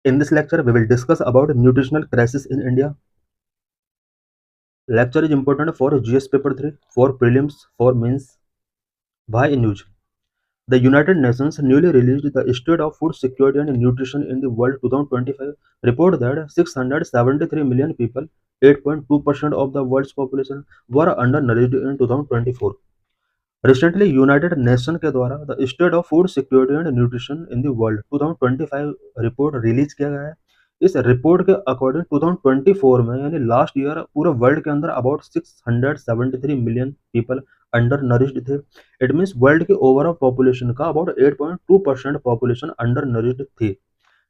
In this lecture, we will discuss about nutritional crisis in India. Lecture is important for GS paper 3, for prelims, for mains. Why in news? The United Nations newly released the State of Food Security and Nutrition in the World 2025 report that 673 million people, 8.2% of the world's population, were undernourished in 2024. Recently, United Nations के द्वारा the state of food security and nutrition in the world 2025 report release किया गया है। इस report के according 2024 में यानी last year पूरे वर्ल्ड के अंदर about 673 million people undernourished थे। इट मीन्स वर्ल्ड के ओवरऑल पॉपुलेशन का अबाउट 8.2% पॉपुलेशन अंडर नरिश्ड थी।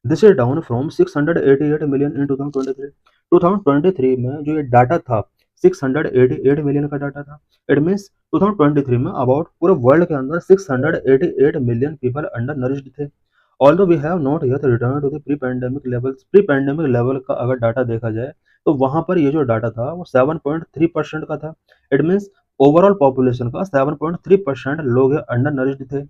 This is down from 688 million in 2023। 2023 में जो ये डाटा था 688 मिलियन का डाटा था। इट मीन्स 2023 में अबाउट पूरे वर्ल्ड के अंदर 688 मिलियन पीपल अंडर नरिश्ड थे। Although we have not yet return to the pre pandemic levels. Pre pandemic level का अगर डाटा देखा जाए तो वहां पर ये जो डाटा था वो 7.3% का था। इट मीन्स ओवरऑल पॉपुलेशन का 7.3% लोग अंडर नरिश्ड थे।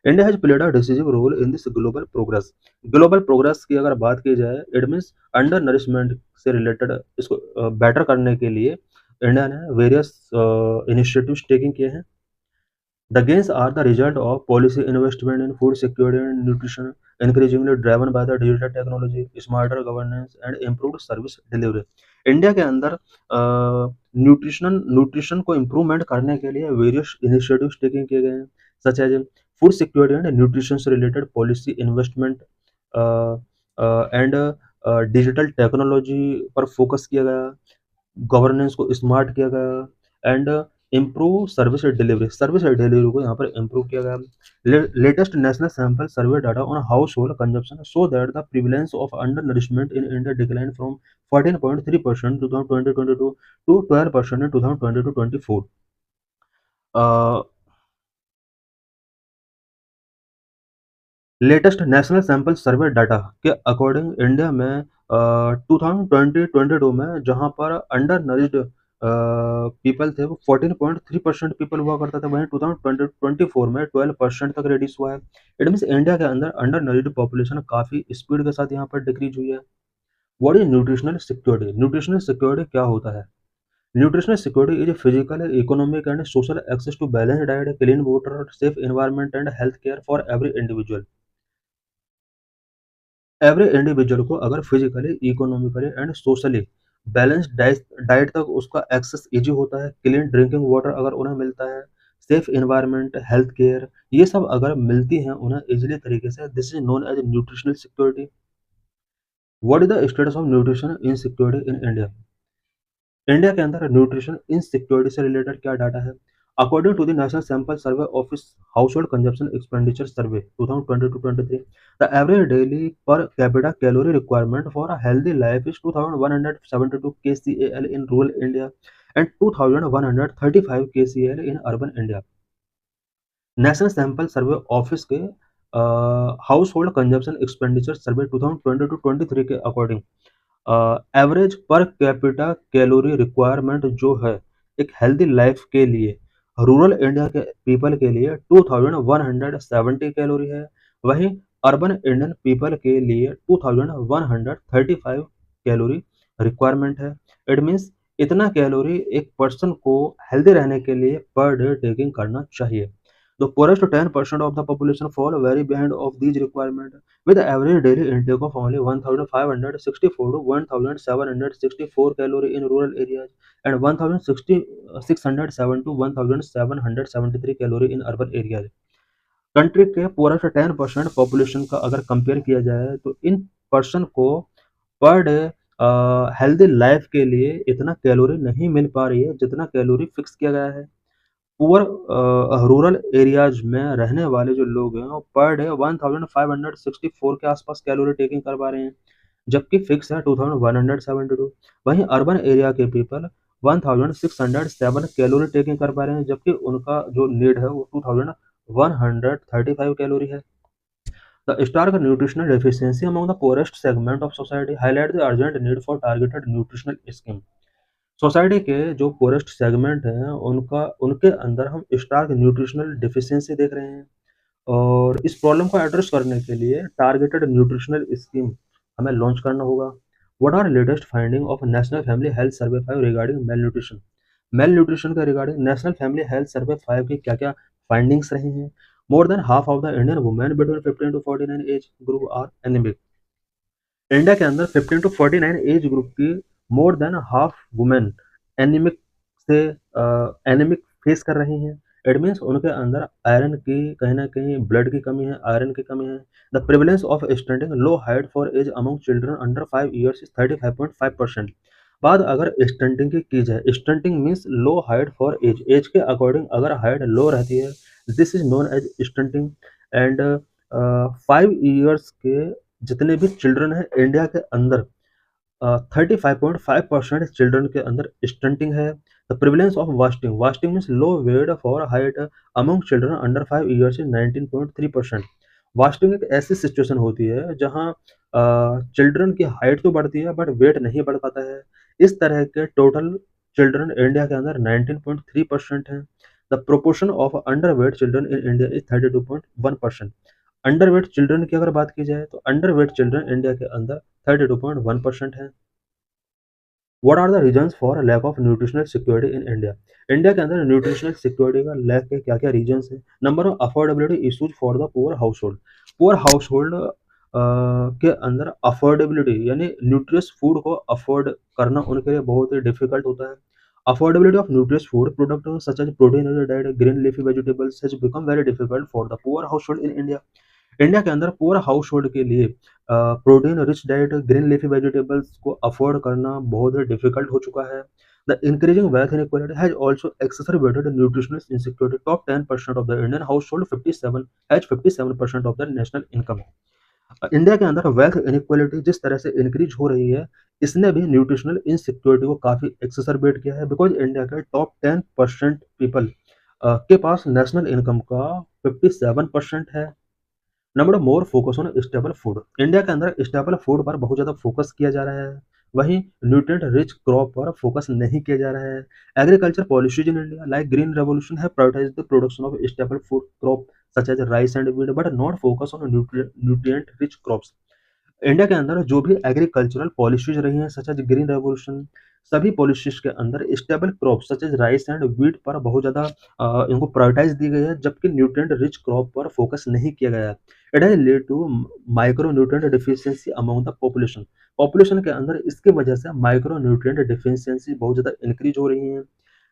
India has played a decisive role in this global progress. Global progress की अगर बात की जाए इट मीन्स अंडर नरिशमेंट से रिलेटेड इसको बेटर करने के लिए इंडिया ने वेरियस इनिशिएटिव्स टेकिंग किए हैं। The gains are the result of policy investment in food security and nutrition, increasingly driven by the digital technology, smarter governance, and improved service delivery. India के अंदर nutrition को improvement करने के लिए various initiatives taking किए गए हैं, such as food security and nutrition से related policy investment and digital technology पर फोकस किया गया, गवर्नेंस को स्मार्ट किया गया एंड इम्प्रूव सर्विस डिलीवरी को यहाँ पर इम्प्रूव किया गया। Latest national sample survey data on house hold consumption show that the prevalence of under nourishment in India decline from 14.3% 2022 to 12% in 2022-24। Latest national sample survey data के according India में 2020-22 में जहां पर अंडर नरिश्ड पीपल थे वो 14.3% people हुआ करता था, वहीं 2024 में 12% तक रिड्यूस हुआ है। इट मीन्स इंडिया के अंदर अंडर नरिश्ड पॉपुलेशन काफ़ी स्पीड के साथ यहाँ पर डिक्रीज हुई है। What is nutritional security? Nutritional security क्या होता है? Nutritional security is physical, economic and social access to balance diet, clean water, safe environment and health care for every individual. Every individual को अगर physically, economically and socially balanced diet तक उसका access easy होता है, clean drinking water अगर उन्हें मिलता है, सेफ एनवायरनमेंट, हेल्थ केयर, ये सब अगर मिलती हैं उन्हें इजीली तरीके से, this is known as nutritional security. What is the status of nutrition insecurity in India? India के अंदर न्यूट्रिशन इनसिक्योरिटी से रिलेटेड क्या डाटा है? According to the national sample survey office household consumption expenditure survey 2022-23, the average daily per capita calorie requirement for a healthy life is 2172 kcal in rural India and 2135 kcal in urban India। National sample survey office के household consumption expenditure survey 2022-23 के according average per capita calorie requirement जो है एक healthy life के लिए rural India के people के लिए 2170 कैलोरी है, वहीं अर्बन इंडियन पीपल के लिए 2135 कैलोरी रिक्वायरमेंट है। इट मीन्स इतना कैलोरी एक पर्सन को हेल्दी रहने के लिए पर डे टेकिंग करना चाहिए। The poorest 10% of the population fall very behind of these requirements, with average daily intake of only 1,564 to 1,764 calorie in rural areas and 1,607 to 1,773 calorie in urban areas। Country के पूरा 10% population का अगर compare किया जाए तो in person को per day healthy life के लिए इतना कैलोरी नहीं मिल पा रही है जितना कैलोरी फिक्स किया गया है। पुअर रूरल एरियाज में रहने वाले जो लोग हैं वो पर डे 1564 के आसपास कैलोरी टेकिंग कर पा रहे हैं, जबकि फिक्स है 2172। वहीं अर्बन एरिया के पीपल 1607 कैलोरी टेकिंग कर पा रहे हैं, जबकि उनका जो नीड है वो 2135 कैलोरी है। The stark nutritional deficiency among the poorest segment of society highlight the urgent need for targeted nutritional scheme। Society के जो पोरेस्ट सेगमेंट हैं उनका उनके अंदर हम स्टार्क न्यूट्रिशनल डिफिशियंसी देख रहे हैं, और इस प्रॉब्लम को एड्रेस करने के लिए टारगेटेड न्यूट्रिशनल स्कीम हमें लॉन्च करना होगा। What are latest finding of national family health survey 5 regarding male nutrition. Mail nutrition का regarding national family health survey 5 की क्या क्या फाइंडिंग्स रही हैं। More than half of the Indian women between 15 to 49 age group are anaemic. India के अंदर 15 to 49 age group की more than half women anaemic से एनीमिक फेस कर रही हैं। इट मीन्स उनके अंदर आयरन की कहीं ना कहीं ब्लड की कमी है, आयरन की कमी है। The prevalence of stunting low height for age among children under 5 years is 35.5%। बाद अगर स्टंटिंग की जाए, stunting means low height for age, age के अकॉर्डिंग अगर हाइट लो रहती है, this is known as stunting. And 5 years के जितने भी चिल्ड्रन हैं इंडिया के अंदर 35.5% चिल्ड्रन के अंदर स्टंटिंग है। The prevalence of wasting, wasting means low weight for height among children under 5 years is 19.3%। Wasting एक ऐसी सिचुएशन होती है जहां चिल्ड्रन की हाइट तो बढ़ती है बट वेट नहीं बढ़ पाता है। इस तरह के टोटल चिल्ड्रन इंडिया के अंदर 19.3% है। The proportion of under weight children in India is 32.1%। Underweight children की अगर बात की जाए तो अंडरवेट चिल्ड्रन इंडिया के अंदर 32.1% है। What are the reasons for lack of nutritional security in India. India के अंदर न्यूट्रिशनल सिक्योरिटी का लैक के क्या क्या रीजंस है। Number one, affordability issues for the poor house hold. Poor household के अंदर अफोर्डेबिलिटी यानी न्यूट्रियस फूड को अफोर्ड करना उनके लिए बहुत ही डिफिकल्ट होता है। Affordability of nutritious food product such as protein diet green leafy vegetables has become very difficult for the poor household in India. India के अंदर पूरा हाउस होल्ड के लिए protein rich diet green leafy vegetables को afford करना बहुत ही difficult हो चुका है। The increasing wealth inequality has also exacerbated nutritional insecurity. Top 10% of the Indian household 57 has 57% of the national income. India के अंदर वेल्थ इनइक्वालिटी जिस तरह से इंक्रीज हो रही है, इसने भी न्यूट्रिशनल इनसिक्योरिटी को काफी एक्सरबेट किया है। बिकॉज इंडिया के टॉप 10% पीपल के पास नेशनल इनकम का 57% है। Number more focus on stable food. India के अंदर स्टेबल फूड पर बहुत ज़्यादा फोकस किया जा रहा है, वहीं न्यूट्रिएंट रिच क्रॉप पर फोकस नहीं किया जा रहा है। Agriculture policies in India like green revolution है prioritise the production of stable food crop such as rice and wheat but not focus on nutrient rich crops. India के अंदर जो भी एग्रीकल्चरल पॉलिसीज रही हैं सच एज ग्रीन रेवोल्यूशन, सभी policies के अंदर stable crop such as rice and wheat पर बहुत ज़्यादा इनको प्रायोरिटाइज दी गई है, जबकि न्यूट्रिएंट रिच क्रॉप पर फोकस नहीं किया गया है। It has lead to micro nutrient deficiency among the population. Population के अंदर इसकी वजह से माइक्रो न्यूट्रिएंट डिफिशियंसी बहुत ज़्यादा इंक्रीज हो रही है।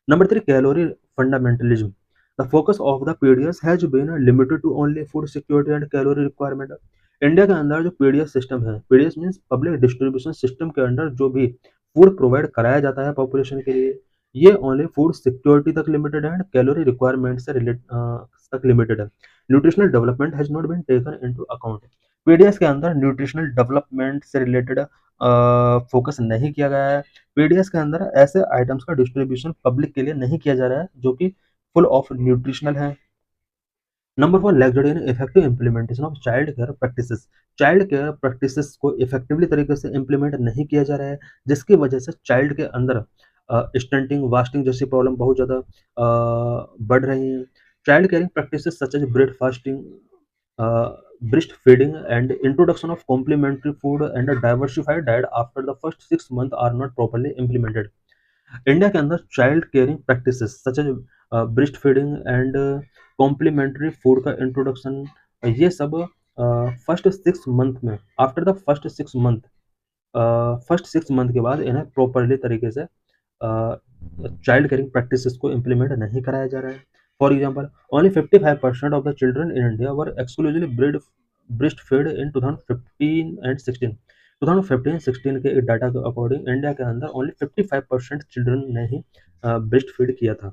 Number three, calorie fundamentalism. The focus of the PDS has been limited to only food security and calorie requirement. India के अंदर जो पीडीएस सिस्टम है, PDS means public distribution system के अंदर जो भी फूड प्रोवाइड कराया जाता है पॉपुलेशन के लिए, ये ओनली फूड सिक्योरिटी तक लिमिटेड है एंड कैलोरी रिक्वायरमेंट से तक लिमिटेड है। Nutritional development has not been taken into account. PDS के अंदर न्यूट्रिशनल डेवलपमेंट से रिलेटेड फोकस नहीं किया गया है। पीडीएस के अंदर ऐसे आइटम्स का डिस्ट्रीब्यूशन पब्लिक के लिए नहीं किया जा रहा है जो कि फुल ऑफ न्यूट्रिशनल है। Number four, lagged in effective implementation of child care practices. Child care practices को इफेक्टिवली तरीके से इम्प्लीमेंट नहीं किया जा रहा है, जिसकी वजह से चाइल्ड के अंदर स्टंटिंग वास्टिंग जैसी प्रॉब्लम बहुत ज़्यादा बढ़ रही हैं। Child caring practices such as breast feeding, breast feeding and introduction of complementary food and a diversified diet after the first 6 months are not properly implemented. India के अंदर child caring practices such as breast feeding and complementary food का introduction, ये सब first 6 month में, after the first 6 month के बाद इन्हें properly तरीके से चाइल्ड केयरिंग प्रैक्टिसेस को इम्प्लीमेंट नहीं कराया जा रहा है। For example, only 55% of the children in India were exclusively breast feed in 2015 and 16। 2015-16 के डाटा के अकॉर्डिंग इंडिया के अंदर ओनली 55% चिल्ड्रन ने ही ब्रेस्ट फीड किया था।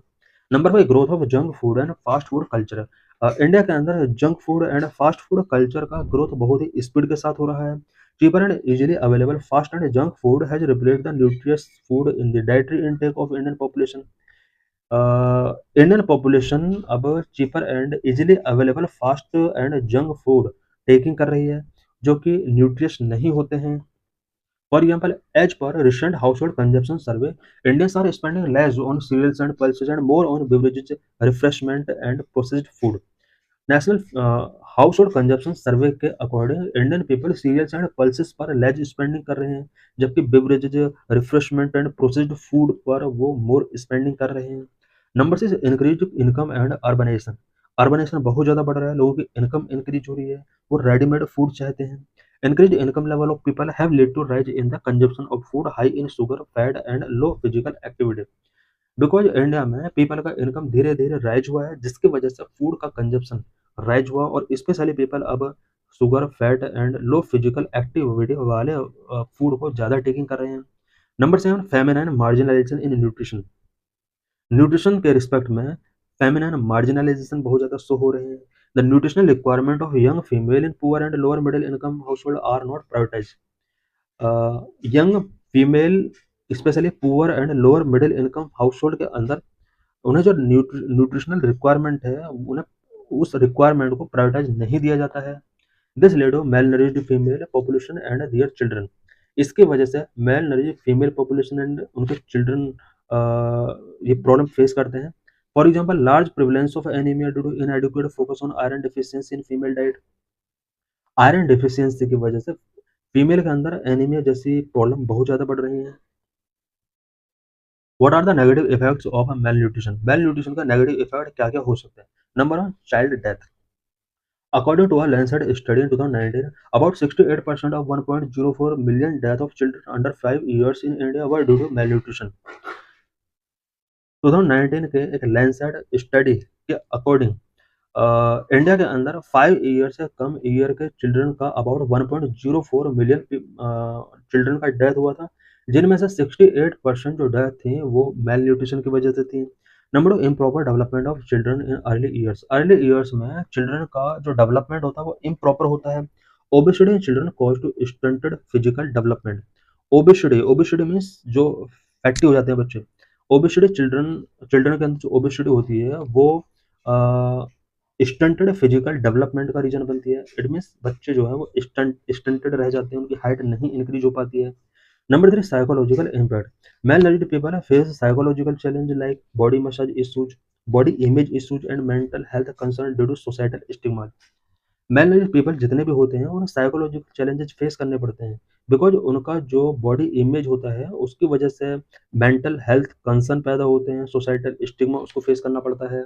Number 5, growth of junk food and fast food culture. India के अंदर junk food and fast food culture का ग्रोथ बहुत ही स्पीड के साथ हो रहा है। Cheaper and easily available fast and junk food has replaced the nutritious food in the dietary intake of Indian population. Indian population अब cheaper and easily available fast and junk food taking कर रही है जो कि nutritious नहीं होते हैं। For example, as per recent household consumption survey, Indians are spending less on cereals and pulses and more on beverages, refreshment and processed food. National household consumption survey के according Indian people cereals and pulses पर less spending कर रहे हैं, जबकि beverages, refreshment and processed food पर वो more spending कर रहे हैं। Number 6, increase income and urbanisation. Urbanisation बहुत ज़्यादा बढ़ रहा है, लोगों की इनकम इंक्रीज हो रही है, वो रेडीमेड फूड चाहते हैं। Increase income level of people have led to rise in the consumption of food high in sugar, fat and low physical activity. Because India में पीपल का इनकम धीरे धीरे राइज हुआ है, जिसकी वजह से फूड का कंजप्शन राइज हुआ, और स्पेशली पीपल अब sugar, fat and low physical activity वाले फूड को ज़्यादा टेकिंग कर रहे हैं। Number 7, famine and marginalisation in nutrition. Nutrition के रिस्पेक्ट में फेमिन एंड मार्जिनलाइजेशन बहुत ज़्यादा शो हो रहे हैं। The nutritional requirement of young female in poor and lower middle income household are not prioritise. Young female, specially poor and lower middle income household के अंदर उन्हें जो nutritional requirement है, उन्हें उस रिक्वायरमेंट को प्रायोरिटाइज नहीं दिया जाता है। This led to malnourished female population and their children. इसकी वजह से malnourished female population and उनके चिल्ड्रन ये प्रॉब्लम फेस करते हैं। For example, large prevalence of anaemia due to inadequate focus on iron deficiency in female diet. Iron deficiency की वजह से फीमेल के अंदर एनीमिया जैसी प्रॉब्लम बहुत ज़्यादा बढ़ रही है। What are the negative effects of mail nutrition? Mail nutrition का नेगेटिव इफेक्ट क्या क्या हो सकते हैं? Number 1, child death. According to a Lancet study in 2019, about 68% of 1.04 million deaths of children under 5 years in India were due to malnutrition. 2019 के एक Lancet study के according India के अंदर 5 ईयर से कम ईयर के चिल्ड्रन का अबाउट 1.04 मिलियन चिल्ड्रन का death हुआ था, जिनमें से 68% जो डेथ थी वो मेल न्यूट्रिशन की वजह से थी। Number 2, improper development of children in early years. Early years में चिल्ड्रन का जो डेवलपमेंट होता है वो इम्प्रॉपर होता है। Obesity in children cause to stunted physical development. Obesity obesity means जो फैटी हो जाते हैं बच्चे। ओबेसिटी चिल्ड्रन चिल्ड्रन के अंदर जो ओबेसिटी होती है वो स्टंटेड फिजिकल डेवलपमेंट का रीजन बनती है। इट मीन्स बच्चे जो है वो स्टंटेड रह जाते हैं, उनकी हाइट नहीं इंक्रीज हो पाती है। Number 3, psychological impact. Male people face psychological challenge like body massage issues, body image issues and mental health concern due to societal stigma. Male people जितने भी होते हैं उन्हें साइकोलॉजिकल चैलेंजेस फेस करने पड़ते हैं, बिकॉज उनका जो बॉडी इमेज होता है उसकी वजह से मेंटल हेल्थ कंसर्न पैदा होते हैं, सोसाइटल स्टिग्मा उसको फेस करना पड़ता है।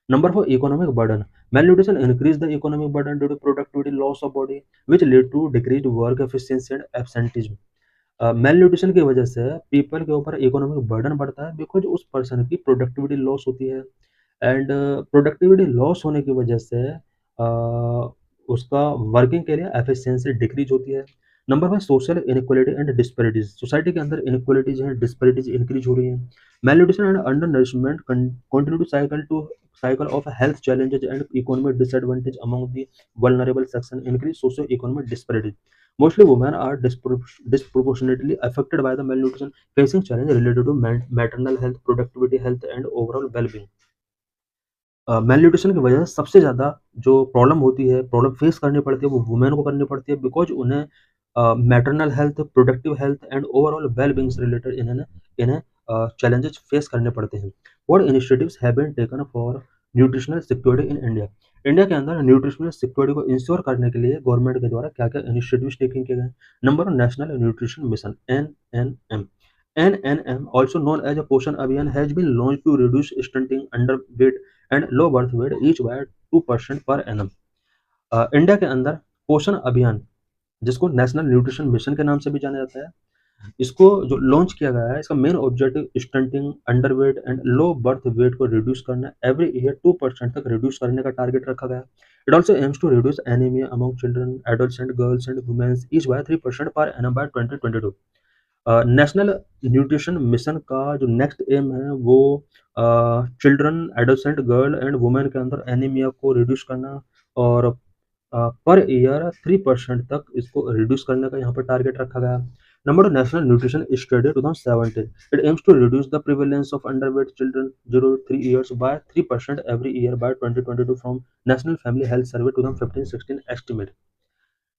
Number 4, economic burden. Malnutrition increase the economic burden due to productivity loss of body, which lead to decreased work efficiency and absenteeism. Mail nutrition की वजह से पीपल के ऊपर इकोनॉमिक बर्डन बढ़ता है, बिकॉज उस पर्सन की प्रोडक्टिविटी लॉस होती है, एंड प्रोडक्टिविटी लॉस होने की वजह से उसका वर्किंग के लिए एफिशिएंसी डिक्रीज होती है। Number 5, social inequality and disparities. Society के अंदर इनइक्वालिटीज हैं, डिस्पैरिटीज इंक्रीज हो रही हैं। Malnutrition and under nourishment continue to cycle of health challenges and economic disadvantage among the vulnerable section, increase socio-economic disparity. Mostly women are disproportionately affected by the malnutrition, facing challenges related to maternal health, productivity health and overall well-being. मेलन्यूट्रिशन की वजह से सबसे ज़्यादा जो problem होती है, problem face करनी पड़ती है, वो वुमेन को करनी पड़ती है, बिकॉज उन्हें maternal health, productive health and overall well being से रिलेटेड इन्हें चैलेंजेस फेस करने पड़ते हैं। What initiatives have been taken for nutritional security in India? India के अंदर न्यूट्रिशनल सिक्योरिटी को इंश्योर करने के लिए गवर्नमेंट के द्वारा क्या क्या इनिशिएटिव्स टेकिंग किए गए? Number 1, national nutrition mission, NNM. NNM, also known as a Poshan Abhiyan, has been launched to reduce stunting, underweight and low birth weight each by 2% per annum. India के अंदर पोषण अभियान, जिसको नेशनल न्यूट्रिशन मिशन के नाम से भी जाना जाता है, इसको जो लॉन्च किया गया है, इसका main objective stunting, underweight and low birth weight को रिड्यूस करना, एवरी ईयर 2% तक रिड्यूस करने का टारगेट रखा गया है। It also aims to reduce anaemia among children, adults and girls and womens each by 3% per annum by 2022। National nutrition mission का जो नेक्स्ट एम है वो children, adolescent, girl and women के अंदर एनीमिया को रिड्यूस करना, और पर ईयर 3% तक इसको रिड्यूस करने का यहाँ पर टारगेट रखा गया। Number 2, national nutrition study 2017, it aims to reduce the prevalence of underweight children 0 to 3 years by 3% every year by 2022 from national family health survey 2015-16 estimate.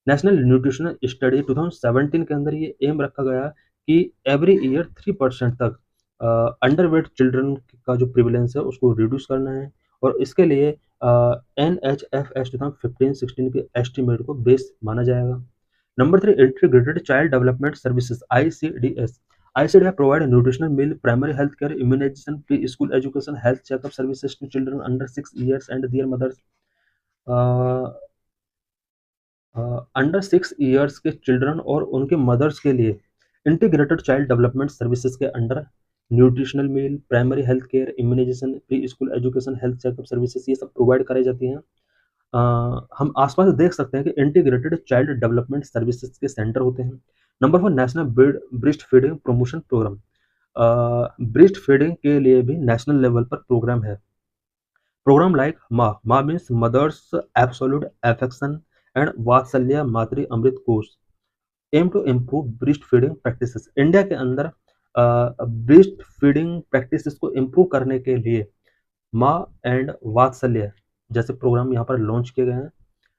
National nutrition study 2017 के अंदर ये एम रखा गया कि एवरी ईयर 3% तक underweight children का जो prevalence है उसको रिड्यूस करना है, और इसके लिए NHFS 2015-16 के एस्टीमेट को बेस माना जाएगा। Number 3, integrated child development services ICDS। ICDS provide nutritional meal, primary health care, immunization, preschool education, health checkup services to children under 6 years and their mothers। Under 6 years के children और उनके mothers के लिए integrated child development services के under nutritional meal, primary health care, immunisation, preschool education, health checkup services ये सब provide कराई जाती हैं। हम आसपास देख सकते हैं कि इंटीग्रेटेड चाइल्ड डेवलपमेंट सर्विसेज के सेंटर होते हैं। Number 4, national breast feeding promotion programme. Breast feeding के लिए भी नेशनल लेवल पर प्रोग्राम है। Programme like MAA means mothers absolute affection and Vatsalya Maatri Amrit Kosh aim to improve breast feeding practices. India के अंदर ब्रेस्ट फीडिंग प्रैक्टिसेस को इम्प्रूव करने के लिए माँ एंड वात्सल्य जैसे प्रोग्राम यहाँ पर लॉन्च किए गए हैं।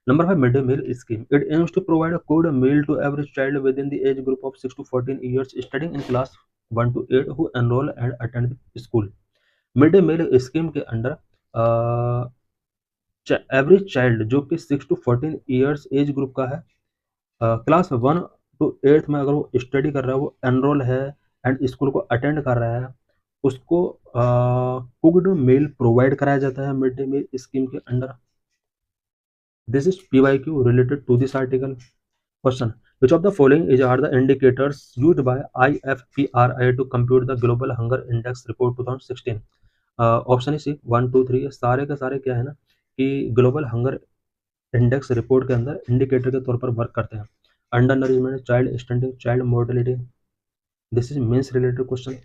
Number 5, mid day meal scheme. It aims to provide a good meal to every child within the age group of 6 to 14 years studying in class 1 to 8 who enrol and attend school. Mid day meal scheme के under every child जो कि 6 to 14 years age group का है, class 1 to 8 में अगर वो study कर रहा है, वो एनरोल है एंड स्कूल को अटेंड कर रहा है, उसको कुक्ड मील प्रोवाइड कराया जाता है मिड डे मील स्कीम के under. This is PYQ related to this article. Question: which of the following are the indicators used by IFPRI to compute the Global Hunger Index Report 2016? Option C 1 2 3 सारे के सारे क्या है ना कि global hunger index report के अंदर indicator के तौर पर वर्क करते हैं। Under nourishment, child stunting, child mortality. This is means related question.